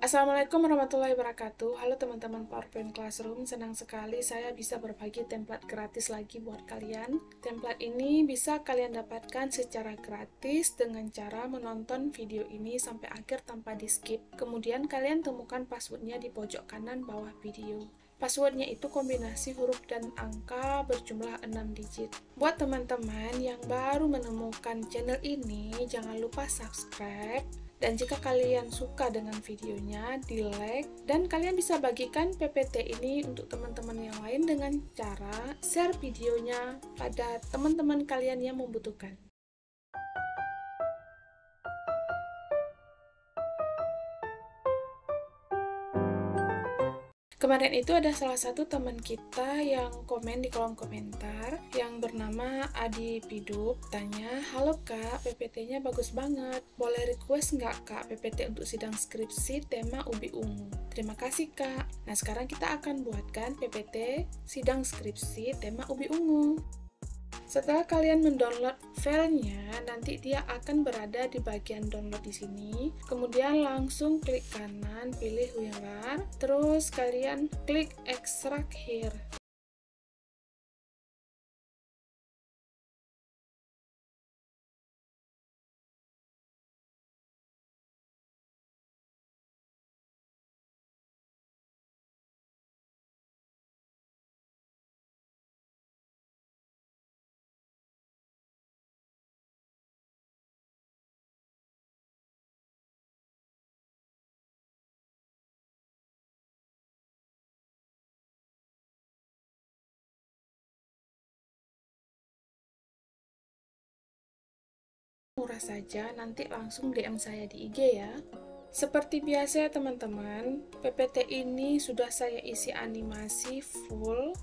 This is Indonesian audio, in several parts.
Assalamualaikum warahmatullahi wabarakatuh. Halo teman-teman PowerPoint Classroom, senang sekali saya bisa berbagi template gratis lagi buat kalian. Template ini bisa kalian dapatkan secara gratis dengan cara menonton video ini sampai akhir tanpa di skip. Kemudian kalian temukan passwordnya di pojok kanan bawah video. Passwordnya itu kombinasi huruf dan angka berjumlah 6 digit. Buat teman-teman yang baru menemukan channel ini, jangan lupa subscribe. Dan jika kalian suka dengan videonya, di-like, dan kalian bisa bagikan PPT ini untuk teman-teman yang lain dengan cara share videonya pada teman-teman kalian yang membutuhkan. Kemarin itu ada salah satu teman kita yang komen di kolom komentar yang bernama Adi Pidup, tanya, "Halo Kak, PPT-nya bagus banget. Boleh request nggak Kak PPT untuk sidang skripsi tema Ubi Ungu?" Terima kasih Kak. Nah sekarang kita akan buatkan PPT sidang skripsi tema Ubi Ungu. Setelah kalian mendownload filenya, nanti dia akan berada di bagian download di sini. Kemudian langsung klik kanan, pilih where, terus kalian klik extract here. Murah saja, nanti langsung DM saya di IG ya. Seperti biasa ya teman-teman, PPT ini sudah saya isi animasi full.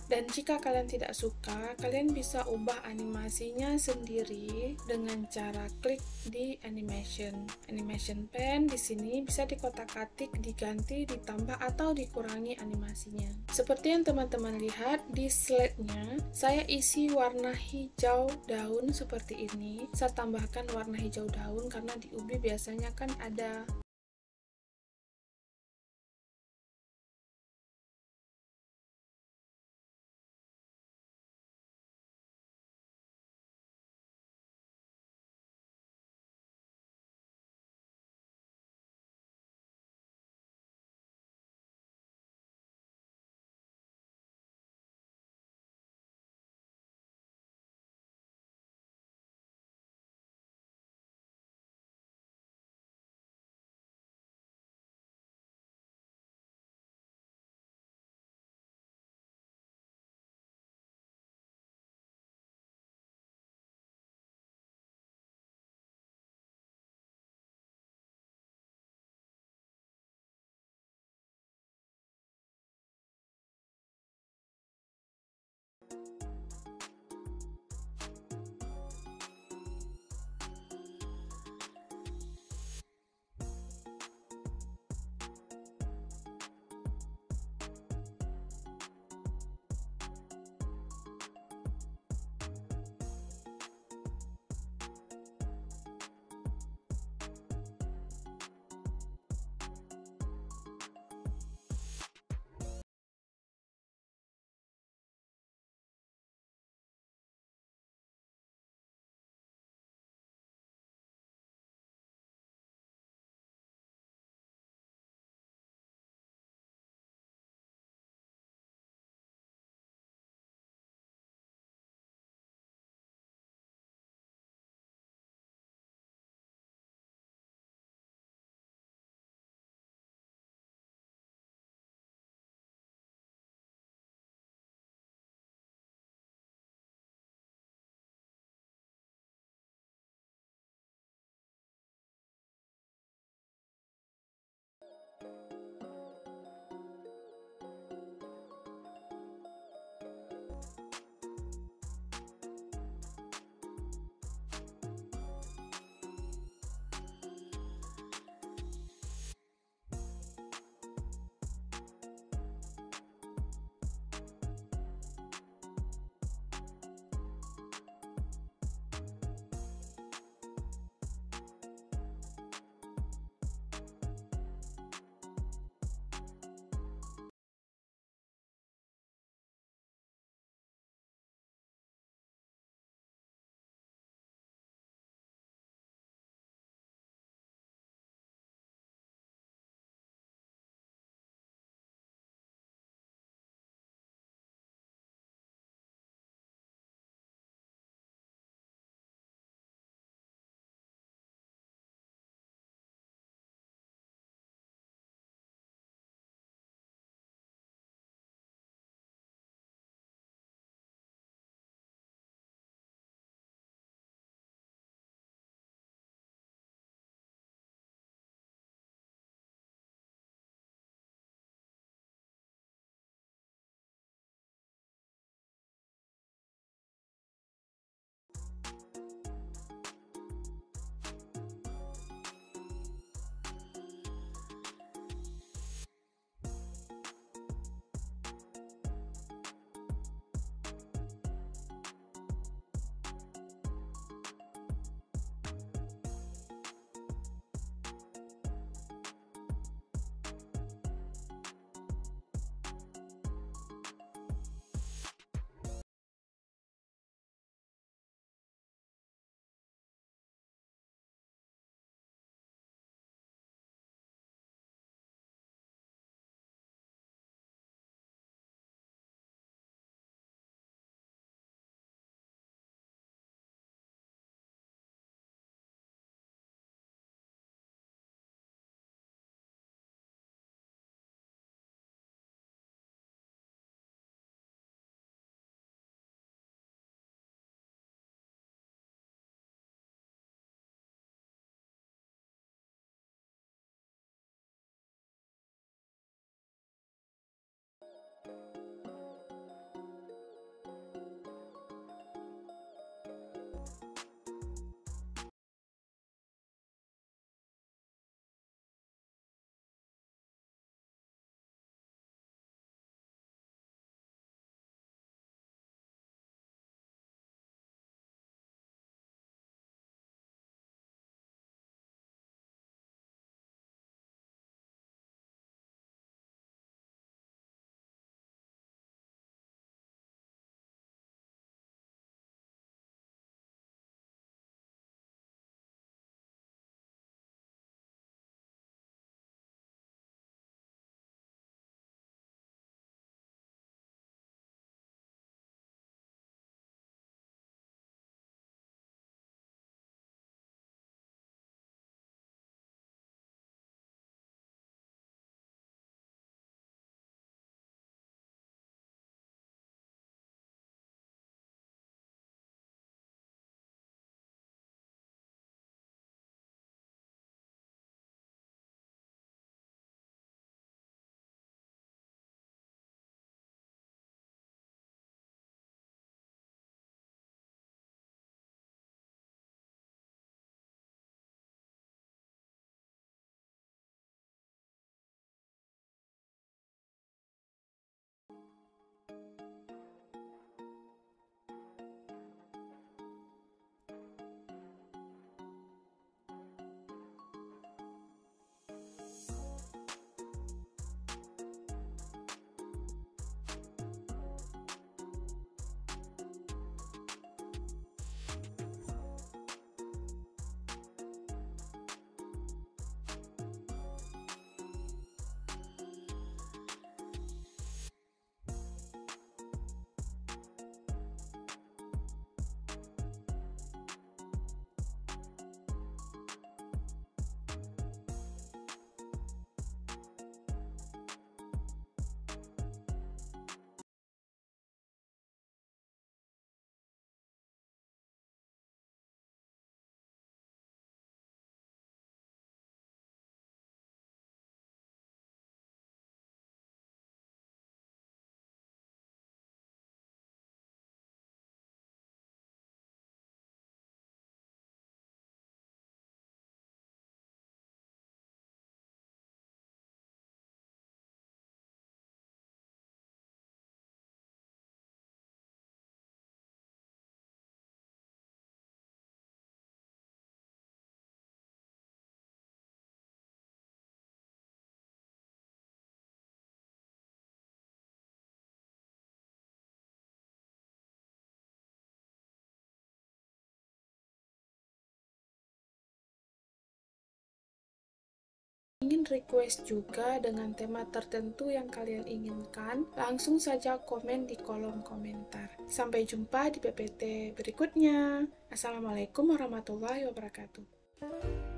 Dan jika kalian tidak suka, kalian bisa ubah animasinya sendiri dengan cara klik di animation. Animation pen di sini bisa dikotak-atik, diganti, ditambah atau dikurangi animasinya. Seperti yang teman-teman lihat di slide-nya, saya isi warna hijau daun seperti ini. Saya tambahkan warna hijau daun karena di ubi biasanya kan ada request juga dengan tema tertentu yang kalian inginkan, langsung saja komen di kolom komentar. Sampai jumpa di PPT berikutnya. Assalamualaikum warahmatullahi wabarakatuh.